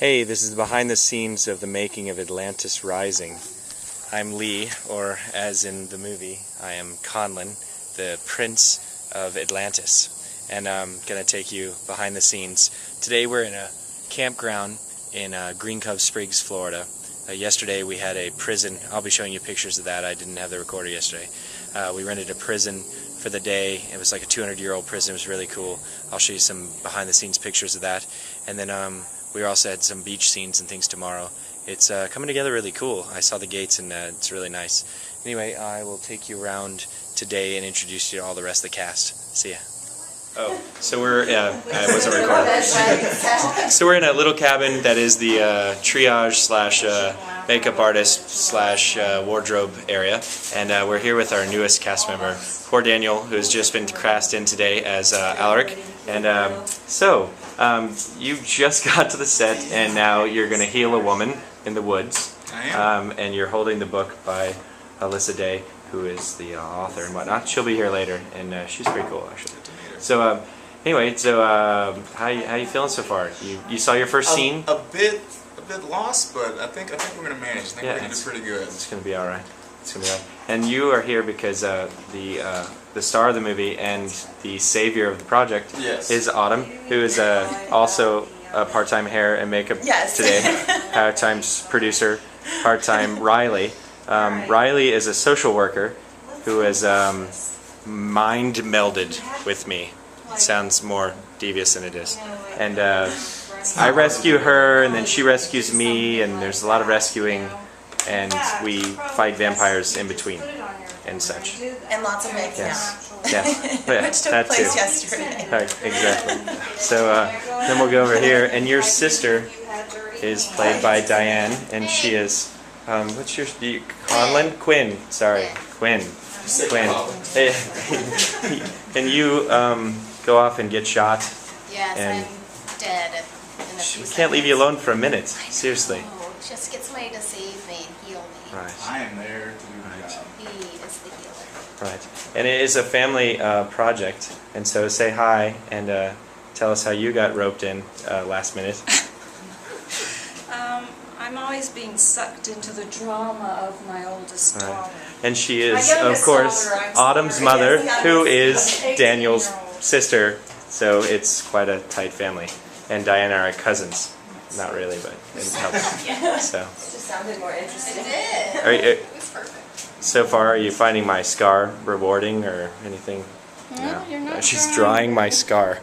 Hey, this is behind the scenes of the making of Atlantis Rising. I'm Lee, or as in the movie, I am Conlon, the Prince of Atlantis. And I'm going to take you behind the scenes. Today we're in a campground in Green Cove Springs, Florida. Yesterday we had a prison. I'll be showing you pictures of that. I didn't have the recorder yesterday. We rented a prison for the day. It was like a 200-year-old prison. It was really cool. I'll show you some behind-the-scenes pictures of that. And then we also had some beach scenes and things tomorrow. It's coming together really cool. I saw the gates and it's really nice. Anyway, I will take you around today and introduce you to all the rest of the cast. See ya. Oh, so we're, I wasn't recording. So we're in a little cabin that is the triage slash makeup artist slash wardrobe area. And we're here with our newest cast member, poor Daniel, who has just been cast in today as Alaric. And you just got to the set and now you're going to heal a woman in the woods. I am. And you're holding the book by Alyssa Day, who is the author and whatnot. She'll be here later, and she's pretty cool, actually. So, anyway, how you feeling so far? You saw your first scene? A bit lost, but I think we're gonna manage. I think we're gonna do pretty good. It's gonna be all right. It's gonna be all right. And you are here because the star of the movie and the savior of the project is Autmn, who is also a part-time hair and makeup today, part-time producer, part-time Riley. Riley is a social worker who has mind melded with me. It sounds more devious than it is. And I rescue her, and then she rescues me, and there's a lot of rescuing, and we fight vampires in between and such. And lots of making out. Yes. Which took place yesterday. Right, exactly. So then we'll go over here, and your sister is played by Diane, and she is, what's your, Conlon? Quinn, sorry, Quinn. And you go off and get shot. Yes, and I'm dead. We can't leave you alone for a minute. Seriously. Just get somebody to save me and heal me. Right. I am there to do the job. He is the healer. Right. And it is a family project. And so say hi and tell us how you got roped in last minute. I'm always being sucked into the drama of my oldest daughter. And she is, of course, Autumn's mother, who is Daniel's sister. So it's quite a tight family. And Diana are cousins. Not really, but it helps. So. It just sounded more interesting. It was perfect. So far, are you finding my scar rewarding or anything? No, you're not. She's drawing my scar.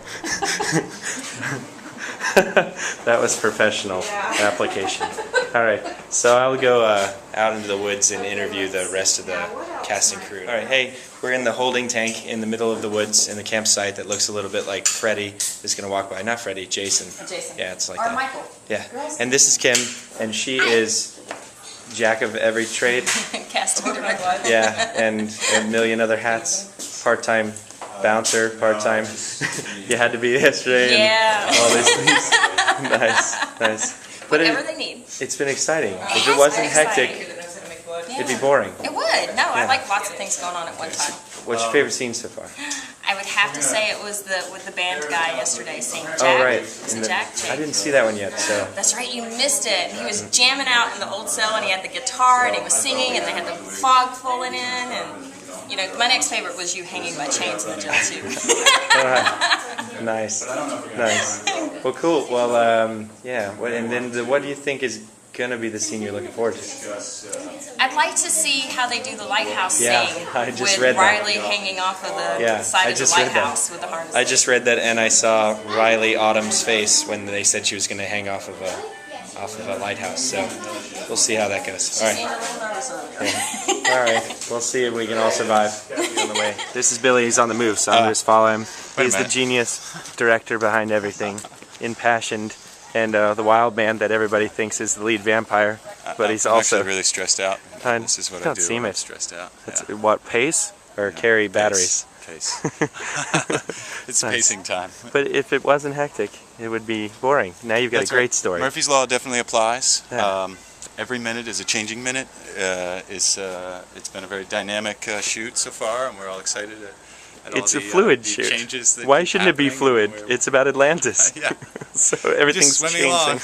That was professional application. Alright, so I'll go out into the woods and interview the rest of the cast and crew. Alright, hey, we're in the holding tank in the middle of the woods in the campsite that looks a little bit like Freddy is going to walk by. Not Freddy, Jason. Jason. Yeah, it's like or that. Michael. Yeah, and this is Kim, and she is jack of every trade. Casting director. Yeah, and a million other hats. Part-time bouncer, part-time. You had to be yesterday. Yeah. And all these things. Nice. Whatever they need. It's been exciting. If it wasn't hectic, it'd be boring. It would. No, I like lots of things going on at one time. What's your favorite scene so far? I would have to say it was with the band guy yesterday singing Jack. Oh, right. Was it Jack? I didn't see that one yet, so. That's right, you missed it. He was jamming out in the old cell and he had the guitar and he was singing and they had the fog pulling in and, you know, my next favorite was you hanging by chains in the jail too. All right. Nice. Well, cool. Well, yeah. And then what do you think is going to be the scene you're looking forward to? I'd like to see how they do the lighthouse scene I just with read that. Riley hanging off of the side of the lighthouse with the harness. I just read that, and I saw Riley Autumn's face when they said she was going to hang off of a lighthouse. So we'll see how that goes. All right. Yeah. All right. We'll see if we can all survive on the way. This is Billy. He's on the move, so I'm just follow him. He's the genius director behind everything, impassioned. And the wild man that everybody thinks is the lead vampire, but he's also actually really stressed out. This is what I do when I'm stressed out. That's what, pace or carry batteries? Pace. It's pacing time. But if it wasn't hectic, it would be boring. Now you've got a great story. Murphy's Law definitely applies. Yeah. Every minute is a changing minute. It's been a very dynamic shoot so far, and we're all excited at all It's a fluid shoot. changes that Why shouldn't it be fluid? It's about Atlantis. Yeah. So everything's Just swimming along.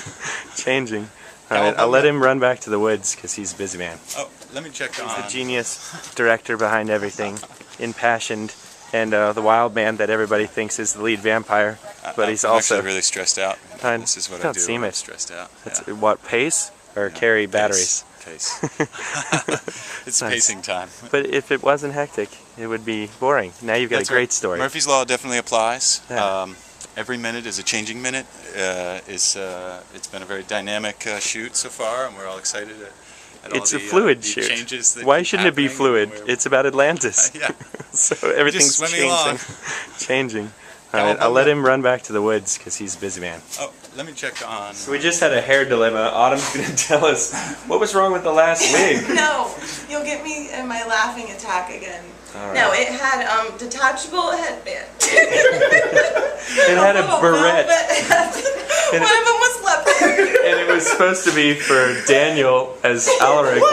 changing. All right, I'll let him run back to the woods because he's a busy man. Oh, let me check on. He's the genius director behind everything, impassioned, and the wild man that everybody thinks is the lead vampire. But he's I'm also actually really stressed out. This is what I do when I'm stressed out. That's what, pace or carry batteries? Pace. It's nice. Pacing time. But if it wasn't hectic, it would be boring. Now you've got a great story. Murphy's Law definitely applies. Yeah. Every minute is a changing minute. It's been a very dynamic shoot so far, and we're all excited at it's all a fluid the shoot. Changes that Why shouldn't it be fluid? It's about Atlantis. Yeah. So everything's changing. All right, I'll let him run back to the woods because he's a busy man. Oh, let me check on. So we just had a hair dilemma. Autumn's going to tell us what was wrong with the last wig. No, you'll get me in my laughing attack again. Right. No, it had detachable headband. It had a barrette. One of them was leopard. And it was supposed to be for Daniel as Alaric.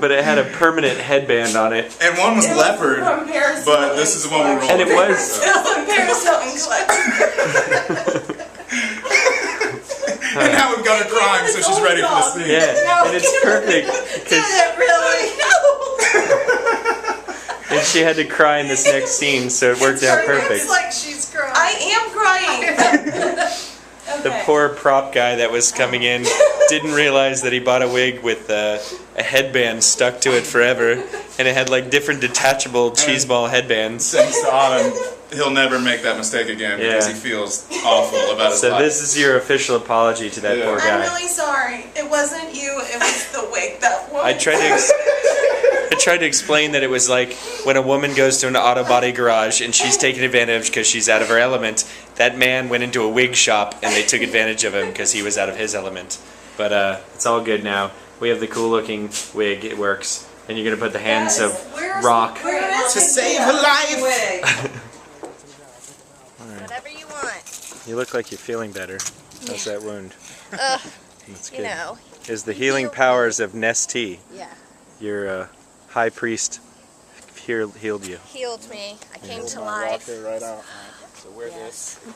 But it had a permanent headband on it. And one was leopard, From Paris but this is the one we're rolling. And it was. It was from Paris Hilton collection. And now we've got her crying, so she's ready for the scene. Yeah, No. and it's perfect. Did it really? No. And she had to cry in this next scene, so it worked out perfect. It's like she's crying. I am crying. The poor prop guy that was coming in didn't realize that he bought a wig with a headband stuck to it forever, and it had like different detachable cheeseball headbands. Thanks to Autumn, he'll never make that mistake again because he feels awful about his So life. this is your official apology to that poor guy. I'm really sorry. It wasn't you. It was the wig that woman. I tried to explain that it was like when a woman goes to an auto body garage and she's taken advantage because she's out of her element. That man went into a wig shop and they took advantage of him because he was out of his element. But it's all good now. We have the cool looking wig. It works. And you're going to put the hands of rock. To save her life. Whatever you want. You look like you're feeling better. How's that wound? That's good. You know. Is the healing powers of Nestea, Yeah. your high priest, healed you? Healed me. I came to life. Right out. So wear Yes. this.